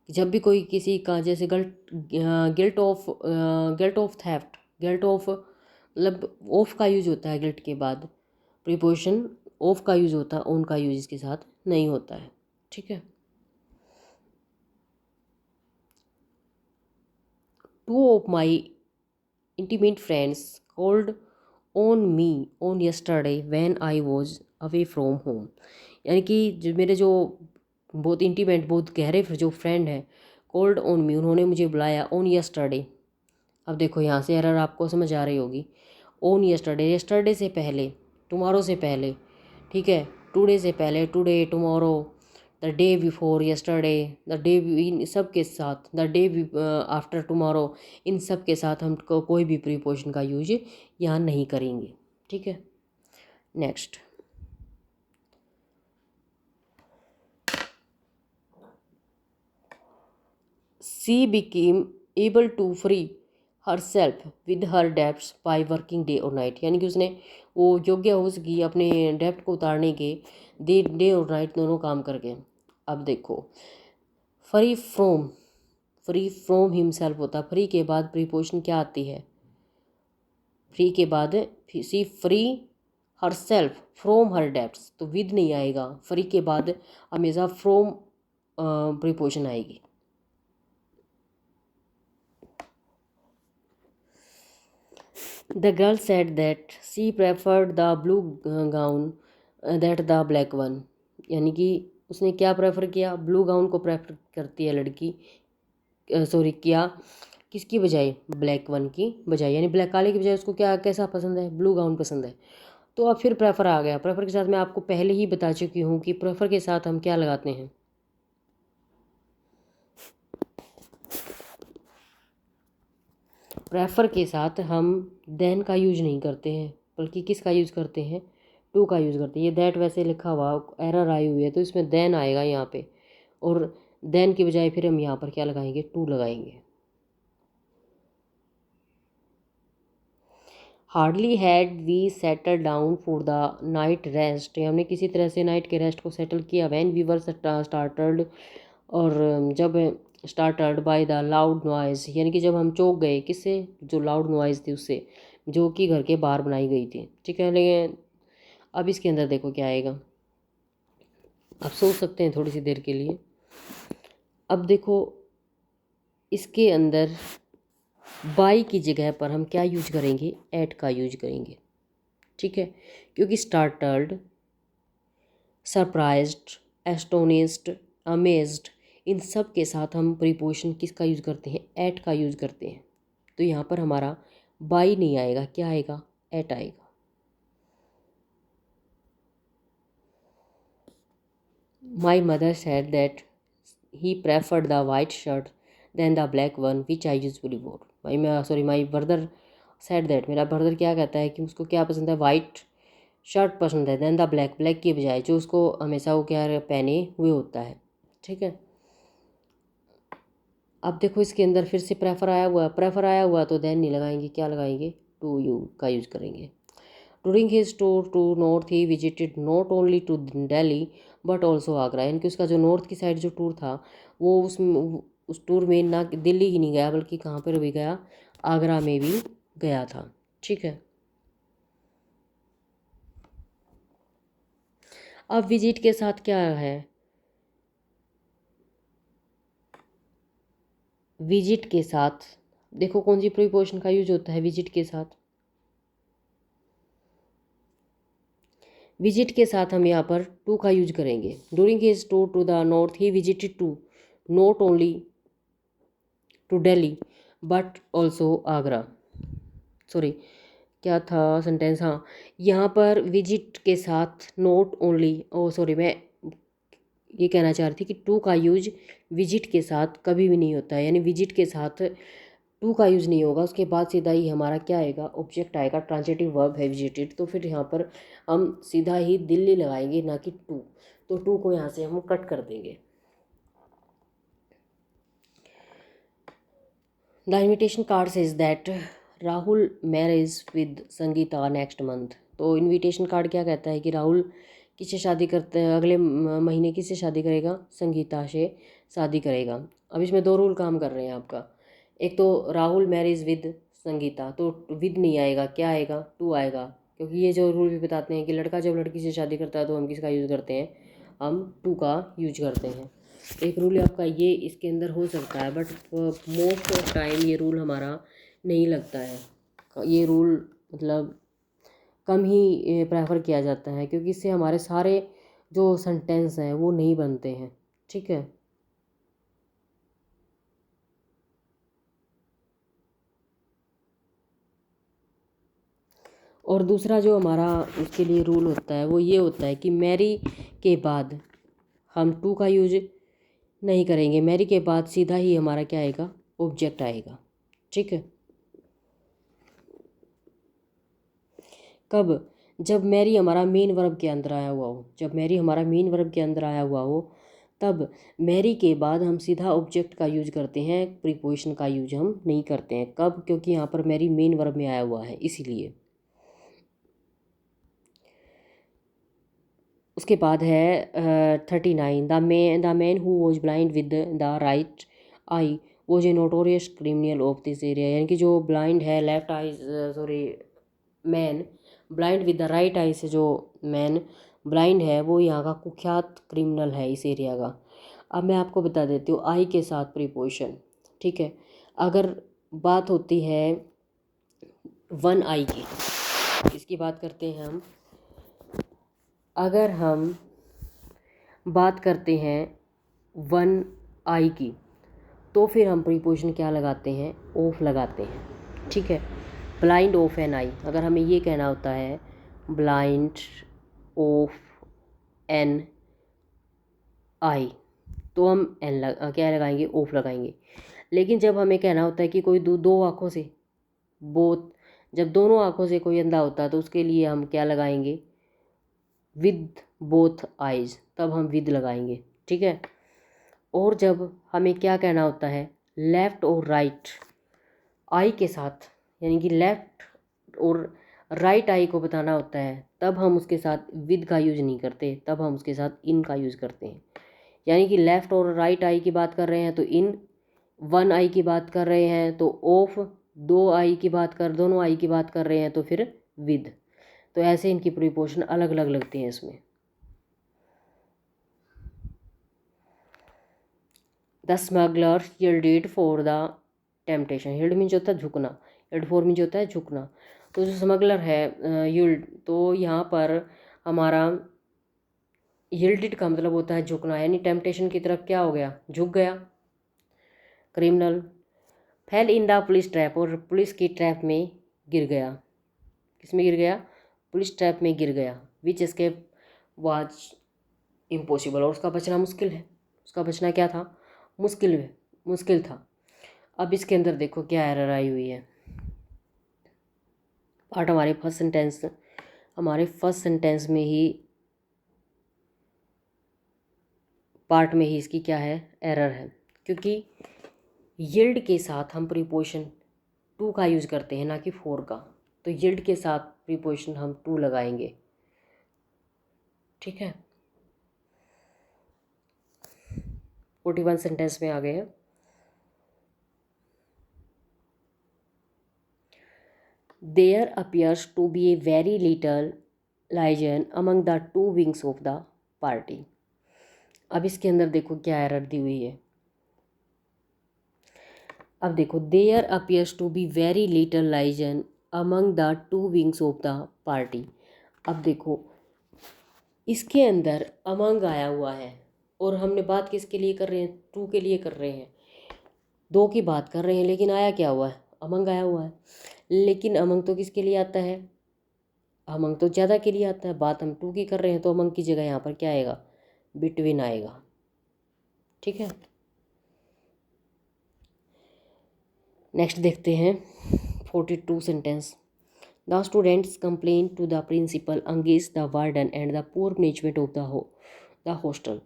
जब भी कोई किसी का, जैसे guilt of theft, guilt of मतलब ऑफ का यूज होता है गिल्ट के बाद, प्रीपोजिशन ऑफ का यूज होता है, ऑन का यूज इसके साथ नहीं होता है। ठीक है, two of my intimate friends called on me on yesterday when I was away from home, यानी कि जो मेरे जो बहुत इंटीमेट, बहुत गहरे जो फ्रेंड हैं, कॉल्ड ऑन मी, उन्होंने मुझे बुलाया ऑन यस्टरडे। अब देखो यहाँ से एरर आपको समझ आ रही होगी, ऑन यस्टरडे, यस्टरडे से पहले, टुमारो से पहले, ठीक है, टुडे से पहले, today, tomorrow, the day before yesterday, the day, इन सब के साथ, द डे आफ्टर टुमारो, इन सब के साथ हम कोई भी प्रीपोजिशन का यूज यहाँ नहीं करेंगे, ठीक है। Next, she became able to free herself with her डेप्ट बाई वर्किंग डे और नाइट, यानी कि उसने वो योग्य हो सकी अपने डेप्ट को उतारने के डे और नाइट दोनों काम करके। अब देखो, फ्री फ्रॉम हिमसेल्फ होता, फ्री के बाद प्रीपोजिशन क्या आती है, फ्री के बाद she free herself from her debts, तो विद नहीं आएगा, फ्री के बाद हमेशा फ्रॉम प्रीपोजिशन आएगी। The girl said that she preferred the blue gown that the black one, यानी कि उसने क्या प्रेफर किया, ब्लू गाउन को प्रेफर करती है लड़की, सॉरी क्या, किसकी बजाय, ब्लैक वन की बजाय, यानी ब्लैक काले की बजाय उसको क्या कैसा पसंद है, ब्लू गाउन पसंद है। तो अब फिर प्रेफर आ गया, प्रेफर के साथ मैं आपको पहले ही बता चुकी हूँ कि प्रेफर के साथ हम क्या लगाते हैं, प्रेफर के साथ हम देन का यूज नहीं करते हैं, बल्कि किसका यूज करते हैं, टू का यूज करते हैं। ये दैट वैसे लिखा हुआ एरर आई हुई है तो इसमें देन आएगा यहाँ पे, और देन की बजाय फिर हम यहाँ पर क्या लगाएंगे, टू लगाएंगे। Hardly had we settle down for the night rest, हमने किसी तरह से नाइट के रेस्ट को सेटल किया, वैन वी वर स्टार्टर्ड, और जब starters by the loud noise, यानी कि जब हम चौंक गए, किससे, जो लाउड नॉइज़ थी उससे, जो कि घर के बाहर बनाई गई थी, ठीक है। लेकिन अब इसके अंदर देखो क्या आएगा, आप सोच सकते हैं थोड़ी सी देर के लिए। अब देखो इसके अंदर बाई की जगह पर हम क्या यूज करेंगे, एट का यूज करेंगे, ठीक है, क्योंकि स्टार्टल्ड, सरप्राइज्ड, एस्टोनिस्ड, अमेज्ड, इन सब के साथ हम प्रीपोजिशन किसका यूज़ करते हैं, एट का यूज़ करते हैं। तो यहाँ पर हमारा बाई नहीं आएगा, क्या आएगा, एट आएगा। My mother said that he preferred the white shirt than the black one which I usefully wore, my brother said that, मेरा ब्रदर क्या कहता है कि उसको क्या पसंद है, वाइट शर्ट पसंद है, देन द ब्लैक, ब्लैक की बजाय जो उसको हमेशा वो क्या पहने हुए होता है, ठीक है। अब देखो इसके अंदर फिर से प्रेफर आया हुआ तो देन नहीं लगाएंगे, क्या लगाएंगे, टू यू का यूज़ करेंगे। During his tour to north he visited not only to Delhi but also Agra, यानी कि उसका जो नॉर्थ की साइड जो टूर था वो उस टूर में ना दिल्ली ही नहीं गया बल्कि कहाँ पर भी गया, आगरा में भी गया था, ठीक है। अब विजिट के साथ क्या है, विजिट के साथ देखो कौन सी प्रीपोजिशन का यूज होता है विजिट के साथ, विजिट के साथ हम यहाँ पर टू का यूज करेंगे। During his tour to the north he visited to not only to Delhi but also Agra, sorry क्या था सेंटेंस, हाँ यहाँ पर विजिट के साथ नॉट ओनली, ओ सॉरी मैं ये कहना चाह रही थी कि टू का यूज विजिट के साथ कभी भी नहीं होता है, यानी विजिट के साथ टू का यूज़ नहीं होगा, उसके बाद सीधा ही हमारा क्या आएगा, ऑब्जेक्ट आएगा, ट्रांजिटिव वर्ब है विजिटेड, तो फिर यहाँ पर हम सीधा ही दिल्ली लगाएंगे ना कि टू, तो टू को यहाँ से हम कट कर देंगे। The invitation card says that Rahul marriage with Sangeeta next month, तो इन्विटेशन कार्ड क्या कहता है कि राहुल किससे शादी करते हैं, अगले महीने किससे शादी करेगा, संगीता से शादी करेगा। अब इसमें दो रूल काम कर रहे हैं आपका, एक तो राहुल मैरिज विद संगीता, तो विद नहीं आएगा, क्या आएगा, टू आएगा, क्योंकि ये जो रूल भी बताते हैं कि लड़का जब लड़की से शादी करता है तो हम किसका यूज़ करते हैं, हम टू का यूज करते हैं। एक रूल आपका ये इसके अंदर हो सकता है, बट मोस्ट ऑफ टाइम ये रूल हमारा नहीं लगता है, ये रूल मतलब कम ही प्रेफर किया जाता है, क्योंकि इससे हमारे सारे जो सेंटेंस हैं वो नहीं बनते हैं, ठीक है। और दूसरा जो हमारा उसके लिए रूल होता है वो ये होता है कि मैरी के बाद हम टू का यूज नहीं करेंगे। मैरी के बाद सीधा ही हमारा क्या आएगा, ऑब्जेक्ट आएगा। ठीक है। कब? जब मैरी हमारा मेन वर्ब के अंदर आया हुआ हो। जब मैरी हमारा मेन वर्ब के अंदर आया हुआ हो तब मैरी के बाद हम सीधा ऑब्जेक्ट का यूज करते हैं, प्रीपोजिशन का यूज हम नहीं करते हैं। कब? क्योंकि यहाँ पर मैरी मेन वर्ब में आया हुआ है, इसीलिए। उसके बाद है 39, the man who was blind with the right I was a notorious criminal of this area. यानी कि जो ब्लाइंड है left I, sorry, man blind with the right I से जो मैन ब्लाइंड है वो यहाँ का कुख्यात क्रिमिनल है इस एरिया का। अब मैं आपको बता देती हूँ आई के साथ प्रीपोजिशन। ठीक है। अगर बात होती है वन आई की, इसकी बात करते हैं हम। अगर हम बात करते हैं वन आई की तो फिर हम प्रीपोजिशन क्या लगाते हैं, ऑफ लगाते हैं। ठीक है। ब्लाइंड ऑफ एन आई, अगर हमें ये कहना होता है ब्लाइंड ऑफ एन आई तो हम क्या लगाएंगे, ऑफ लगाएंगे। लेकिन जब हमें कहना होता है कि कोई दो आँखों से, बोथ, जब दोनों आँखों से कोई अंधा होता है तो उसके लिए हम क्या लगाएंगे, विद बोथ आइज, तब हम विद लगाएंगे। ठीक है। और जब हमें क्या कहना होता है लेफ़्ट और राइट आई के साथ, यानी कि लेफ़्ट और राइट आई को बताना होता है, तब हम उसके साथ विद का यूज़ नहीं करते, तब हम उसके साथ इन का यूज़ करते हैं। यानी कि लेफ़्ट और राइट आई की बात कर रहे हैं तो इन, वन आई की बात कर रहे हैं तो ऑफ, दोनों आई की बात कर रहे हैं तो फिर विद। तो ऐसे इनकी प्रीपोजिशन अलग अलग लगती हैं इसमें। The smuggler yielded for the temptation. Yield means होता है झुकना, यील्ड फॉर मीन्स होता है झुकना। तो जो स्मगलर है यील्ड, तो यहाँ पर हमारा यील्डेड का मतलब होता है झुकना, यानी टेम्पटेशन की तरफ क्या हो गया, झुक गया। Criminal fail in the police trap, और पुलिस की ट्रैप में गिर गया। किस में गिर गया, पुलिस ट्रैप में गिर गया। विच एस्केप वाज इम्पॉसिबल, और उसका बचना मुश्किल है। उसका बचना क्या था, मुश्किल था। अब इसके अंदर देखो क्या एरर आई हुई है। पार्ट हमारे फर्स्ट सेंटेंस में ही, पार्ट में ही इसकी क्या है, एरर है। क्योंकि यील्ड के साथ हम प्रीपोजिशन टू का यूज़ करते हैं, ना कि फोर का। तो यील्ड के साथ प्रीपोजिशन हम टू लगाएंगे। ठीक है। 41 सेंटेंस में आ गए हैं। There appears to be a very little liaison among the two wings of the party. अब इसके अंदर देखो क्या एरर दी हुई है। अब देखो there appears to be very little liaison among the two wings of the party। अब देखो इसके अंदर among आया हुआ है और हमने बात किसके लिए कर रहे हैं, टू के लिए कर रहे हैं, दो की बात कर रहे हैं, लेकिन आया क्या हुआ है, among आया हुआ है। लेकिन among तो किसके लिए आता है, among तो ज़्यादा के लिए आता है। बात हम टू की कर रहे हैं तो among की जगह यहाँ पर क्या आएगा, बिटवीन आएगा। ठीक है। नेक्स्ट देखते हैं 42 sentence. The students complain to the principal against the warden and the poor management of the hostel.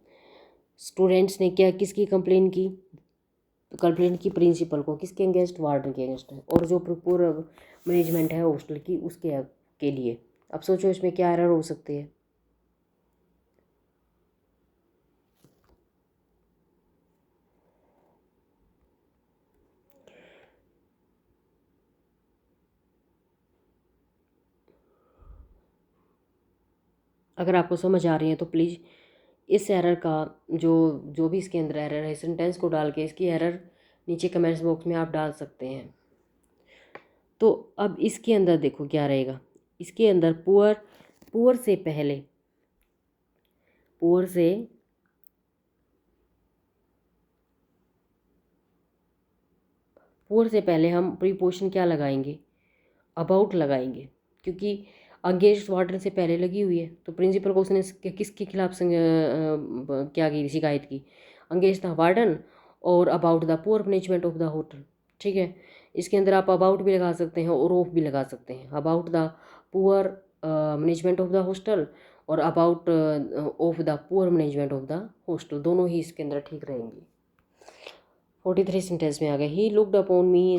Students ने क्या, किसकी कंप्लेन की, कंप्लेन की प्रिंसिपल को, किसके अगेंस्ट, वार्डन के अगेंस्ट है, और जो पुअर मैनेजमेंट है हॉस्टल की उसके के लिए। अब सोचो इसमें क्या एरर हो सकती है। अगर आपको समझ आ रही है तो प्लीज़ इस एरर का, जो जो भी इसके अंदर एरर है, सेंटेंस को डाल के इसकी एरर नीचे कमेंट्स बॉक्स में आप डाल सकते हैं। तो अब इसके अंदर देखो क्या रहेगा। इसके अंदर पुअर से पहले, पुअर से पहले हम प्रीपोजिशन क्या लगाएंगे, अबाउट लगाएंगे। क्योंकि अगेंस्ट वार्डन से पहले लगी हुई है, तो प्रिंसिपल को उसने किसके खिलाफ क्या की शिकायत की, अगेंस्ट द वार्डन और about the poor management of the hotel. ठीक है, इसके अंदर आप अबाउट भी लगा सकते हैं और ऑफ भी लगा सकते हैं, about the poor management of the hostel और about of the poor management of the hostel, दोनों ही इसके अंदर ठीक रहेंगी। 43 सेंटेंस में आ गए। He looked upon me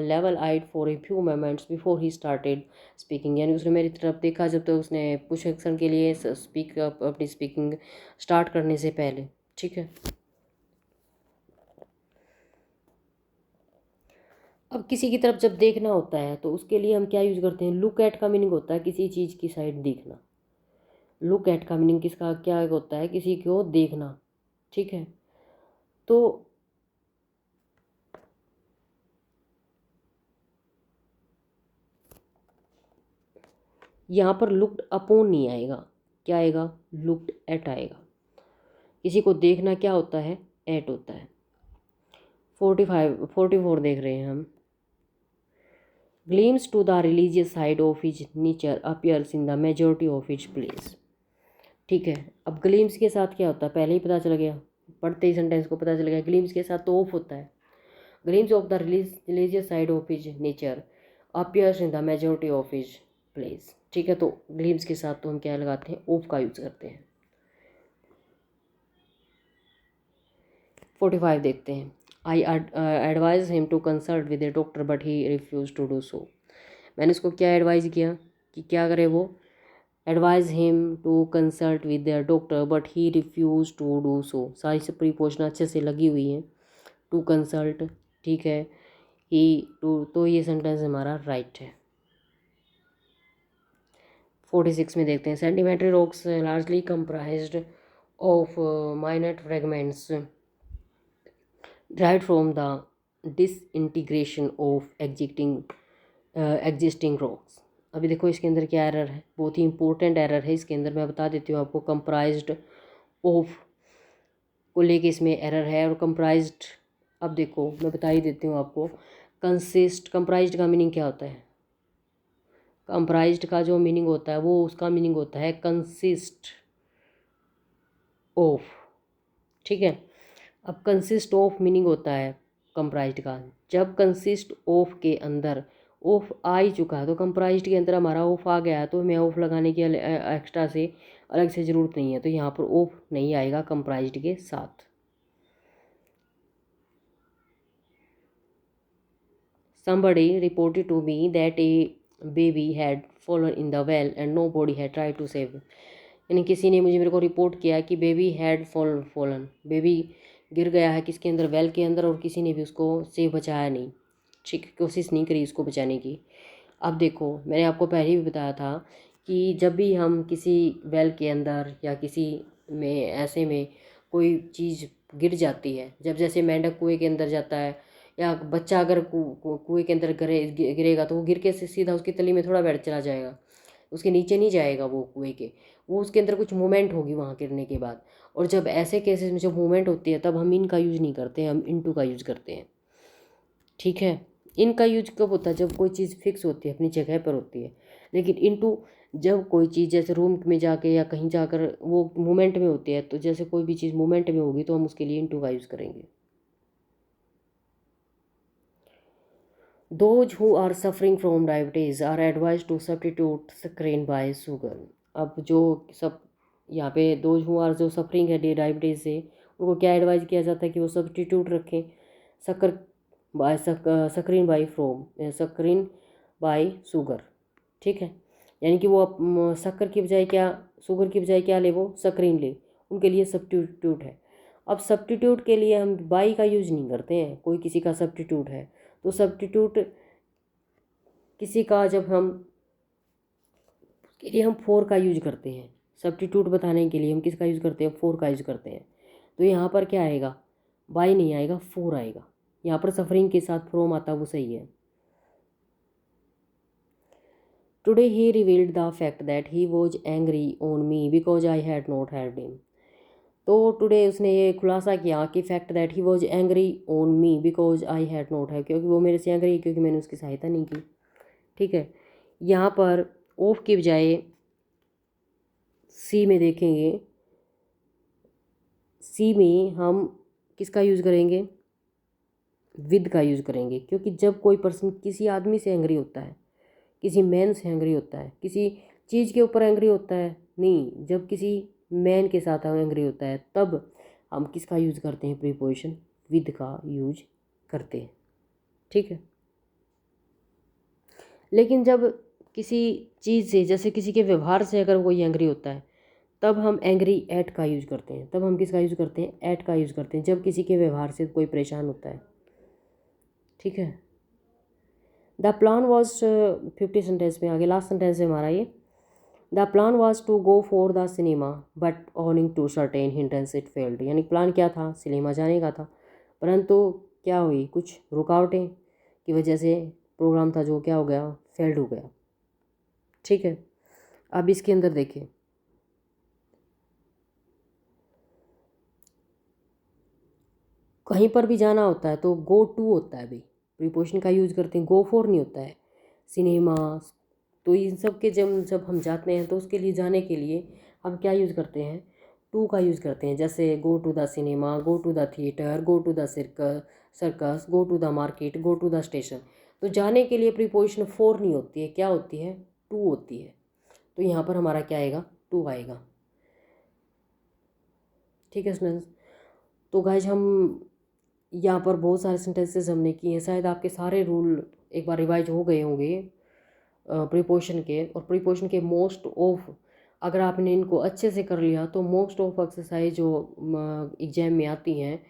level eyed for a few moments before he started speaking, यानी उसने मेरी तरफ देखा जब तक उसने कुछ एक्शन के लिए अपनी स्पीकिंग स्टार्ट करने से पहले। ठीक है, अब किसी की तरफ जब देखना होता है तो उसके लिए हम क्या यूज़ करते हैं, लुक एट का मीनिंग होता है किसी चीज़ की साइड देखना। लुक एट का मीनिंग किसका क्या होता है, किसी को देखना। ठीक है, तो यहाँ पर लुक्ड अपॉन नहीं आएगा, क्या आएगा, लुक्ड एट आएगा। किसी को देखना क्या होता है, एट होता है। 44 देख रहे हैं हम। Glimpse to the religious side of his nature appears in the majority of his plays. ठीक है, अब ग्लीम्स के साथ क्या होता है, पहले ही पता चल गया, पढ़ते ही सेंटेंस को पता चल गया। ग्लीम्स के साथ तो ऑफ होता है। Gleams of the religious side of his nature appears in the majority of his plays. ठीक है, तो ग्लीम्स के साथ तो हम क्या लगाते हैं, ऑफ का यूज़ करते हैं। 45 देखते हैं। I advise him to consult with a doctor but he refuse to do so. मैंने उसको क्या एडवाइज़ किया कि क्या करे वो, advise him to consult with the doctor but he refuse to do so. सारी से प्रीपोजिशन अच्छे से लगी हुई हैं। टू कंसल्ट, ठीक है, ही टू, तो ये सेंटेंस हमारा राइट है। 46 में देखते हैं। Sedimentary rocks largely comprised of minor fragments derived from the disintegration of existing rocks। अभी देखो इसके अंदर क्या एरर है, बहुत ही इंपॉर्टेंट एरर है इसके अंदर, मैं बता देती हूँ आपको। कंप्राइज्ड ऑफ को लेके इसमें एरर है, और कंप्राइज्ड, अब देखो मैं बता ही देती हूँ आपको। कंसिस्ट, कंप्राइज्ड का मीनिंग क्या होता है, कंप्राइज्ड का जो मीनिंग होता है वो उसका मीनिंग होता है कंसिस्ट ऑफ। ठीक है, अब कंसिस्ट ऑफ मीनिंग होता है कंप्राइज्ड का, जब कंसिस्ट ऑफ के अंदर ऑफ आ ही चुका है तो कंप्राइज्ड के अंदर हमारा ऑफ आ गया है, तो हमें ऑफ लगाने की एक्स्ट्रा से अलग से ज़रूरत नहीं है, तो यहाँ पर ऑफ नहीं आएगा कंप्राइज्ड के साथ। Somebody reported to me that a baby had fallen in the well and nobody had tried to save him। यानी किसी ने मेरे को रिपोर्ट किया कि बेबी हैड फॉलन, बेबी गिर गया है किसके अंदर, वेल के अंदर, और किसी ने भी उसको से बचाया नहीं, ठीक, कोशिश नहीं करी उसको बचाने की। अब देखो मैंने आपको पहले भी बताया था कि जब भी हम किसी वेल के अंदर या किसी में ऐसे में कोई चीज़ गिर जाती है, जब जैसे मेंढक कुएं के अंदर जाता है या बच्चा अगर कुएं के अंदर गिरेगा तो वो गिर के सीधा उसकी तली में थोड़ा बैठ चला जाएगा, उसके नीचे नहीं जाएगा वो कुएं के, वो उसके अंदर कुछ मूवमेंट होगी वहाँ गिरने के बाद। और जब ऐसे केसेस में जब मूवमेंट होती है तब हम इनका यूज़ नहीं करते हैं, हम इनटू का यूज़ करते हैं। ठीक है, इनका यूज कब होता है, जब कोई चीज़ फिक्स होती है, अपनी जगह पर होती है। लेकिन इनटू जब कोई चीज़ जैसे रूम में जाके या कहीं जाकर वो मूवमेंट में होती है, तो जैसे कोई भी चीज़ मूवमेंट में होगी तो हम उसके लिए इनटू का यूज़ करेंगे। Those who are suffering from diabetes are advised to substitute saccharine by sugar। अब जो सब यहाँ पे those who are जो सफरिंग है डायबिटीज़ से, उनको क्या एडवाइज किया जाता है कि वो सब्सटीट्यूट रखें शक्कर by saccharin by from saccharin by sugar. ठीक है, यानी कि वो शक्कर की बजाय क्या, शुगर की बजाय क्या ले, वो सक्रीन ले, उनके लिए सब्सटीट्यूट है। अब सब्सटीट्यूट के लिए हम बाई का यूज़ नहीं करते हैं, कोई किसी का सब्सटीट्यूट है तो सब्सटीट्यूट किसी का जब हम के लिए हम फोर का यूज करते हैं, सब्सटीट्यूट बताने के लिए हम किसका यूज़ करते हैं, फोर का यूज़ करते हैं। तो यहाँ पर क्या आएगा, बाई नहीं आएगा, फोर आएगा। यहाँ पर सफरिंग के साथ फ्रोम आता वो सही है। Today he revealed the fact that he was angry on me because I had not help him. तो टुडे उसने ये खुलासा किया कि fact that he was angry on me because I had not help, क्योंकि वो मेरे से एंग्री क्योंकि मैंने उसकी सहायता नहीं की। ठीक है, यहाँ पर ऑफ के बजाय सी में देखेंगे, सी में हम किसका यूज़ करेंगे, विद का यूज़ करेंगे। क्योंकि जब कोई पर्सन किसी आदमी से एंग्री होता है, किसी मैन से एंग्री होता है, किसी चीज़ के ऊपर एंग्री होता है, नहीं, जब किसी मैन के साथ एंग्री होता है तब हम किसका यूज़ करते हैं, प्रीपोजिशन विद का यूज करते हैं। ठीक है। लेकिन जब किसी चीज़ से, जैसे किसी के व्यवहार से अगर कोई एंग्री होता है तब हम एंग्री एट का यूज़ करते हैं। तब हम किसका यूज़ करते हैं, एट का यूज़ करते हैं, जब किसी के व्यवहार से कोई परेशान होता है। ठीक है। द प्लान वॉज 50 सेंटेंस में आगे लास्ट सेंटेंस है हमारा ये। The plan was to go for the cinema but owing to certain hindrance it failed. यानी प्लान क्या था, सिनेमा जाने का था, परंतु क्या हुई, कुछ रुकावटें की वजह से प्रोग्राम था जो क्या हो गया, फेल्ड हो गया। ठीक है। अब इसके अंदर देखिए, कहीं पर भी जाना होता है तो गो टू होता है भाई, प्रीपोजिशन का यूज़ करते हैं, गो फॉर नहीं होता है। सिनेमा, तो इन सब के जब हम जाते हैं तो उसके लिए, जाने के लिए हम क्या यूज़ करते हैं, टू का यूज़ करते हैं। जैसे go to the cinema, go to the theatre, go to the circus, go to the market, go to the station. तो जाने के लिए प्रीपोजिशन फॉर नहीं होती है, क्या होती है, टू होती है। तो यहाँ पर हमारा क्या आएगा, टू आएगा। ठीक है स्टूडेंट्स। तो गाइज हम यहाँ पर बहुत सारे सेंटेंसेस हमने किए हैं, शायद आपके सारे रूल एक बार रिवाइज हो गए होंगे प्रीपोजिशन के। और प्रीपोजिशन के मोस्ट ऑफ, अगर आपने इनको अच्छे से कर लिया तो मोस्ट ऑफ एक्सरसाइज जो एग्जाम में आती हैं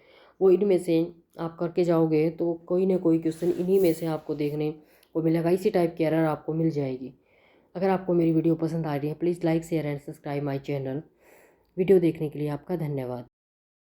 वो इनमें से आप करके जाओगे तो कोई ना कोई क्वेश्चन इन्हीं में से आपको देखने को मिलेगा, इसी टाइप की एरर आपको मिल जाएगी। अगर आपको मेरी वीडियो पसंद आ रही है please like share and subscribe my channel. Video देखने के लिए आपका धन्यवाद।